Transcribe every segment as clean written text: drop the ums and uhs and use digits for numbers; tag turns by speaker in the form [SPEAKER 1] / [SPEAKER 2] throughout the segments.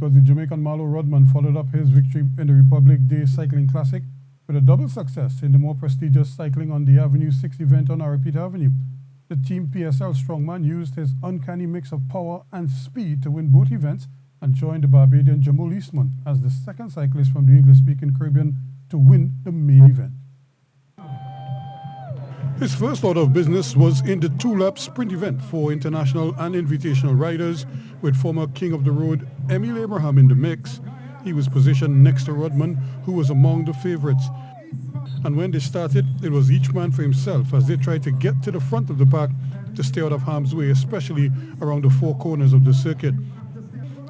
[SPEAKER 1] because the Jamaican Marlo Rodman followed up his victory in the Republic Day Cycling Classic with a double success in the more prestigious Cycling on the Avenue 6 event on Arapita Avenue. The Team PSL strongman used his uncanny mix of power and speed to win both events and joined the Barbadian Jamal Eastman as the second cyclist from the English-speaking Caribbean to win the main event. His first order of business was in the two-lap sprint event for international and invitational riders, with former King of the Road Emil Abraham in the mix. He was positioned next to Rodman, who was among the favourites. And when they started, it was each man for himself as they tried to get to the front of the pack to stay out of harm's way, especially around the four corners of the circuit.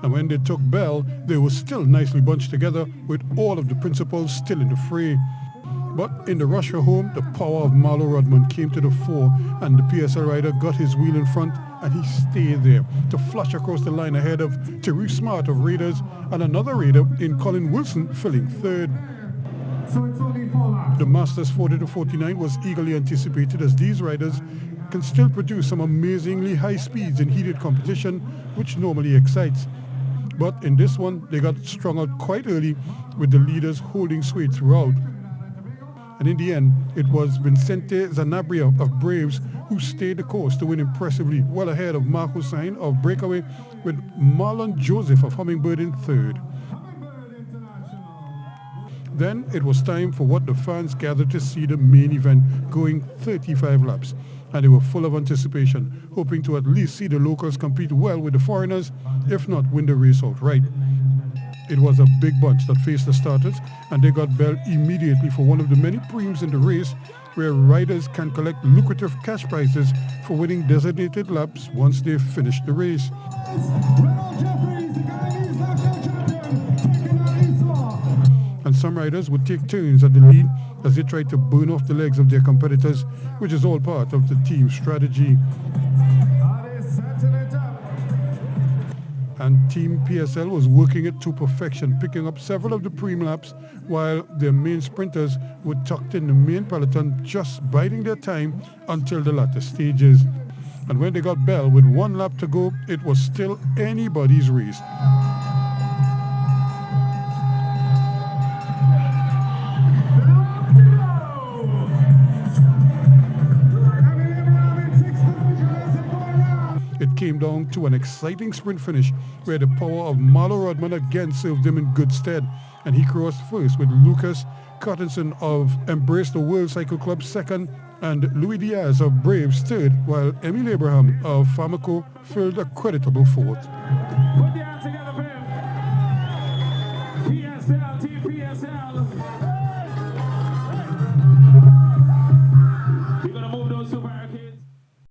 [SPEAKER 1] And when they took bell, they were still nicely bunched together with all of the principals still in the fray. But in the rush for home, the power of Marlo Rodman came to the fore, and the PSL rider got his wheel in front and he stayed there to flush across the line ahead of Terry Smart of Raiders and another Raider in Colin Wilson filling third. The Masters 40-49 was eagerly anticipated as these riders can still produce some amazingly high speeds in heated competition, which normally excites. But in this one, they got strung out quite early with the leaders holding sway throughout. And in the end, it was Vincente Zanabria of Braves who stayed the course to win impressively, well ahead of Mark Hussain of Breakaway, with Marlon Joseph of Hummingbird in third. Then it was time for what the fans gathered to see, the main event going 35 laps. And they were full of anticipation, hoping to at least see the locals compete well with the foreigners, if not win the race outright. It was a big bunch that faced the starters, and they got bell immediately for one of the many preems in the race where riders can collect lucrative cash prizes for winning designated laps once they finish the race. And some riders would take turns at the lead as they tried to burn off the legs of their competitors, which is all part of the team strategy. And Team PSL was working it to perfection, picking up several of the preem laps, while their main sprinters were tucked in the main peloton, just biding their time until the latter stages. And when they got bell with one lap to go, it was still anybody's race. It came down to an exciting sprint finish where the power of Marlo Rodman again served him in good stead, and he crossed first with Lucas Cottinson of Embrace the World Cycle Club second and Louis Diaz of Braves third, while Emil Abraham of Pharmaco filled a creditable fourth.
[SPEAKER 2] Put your hands together for him. PSL, Team PSL.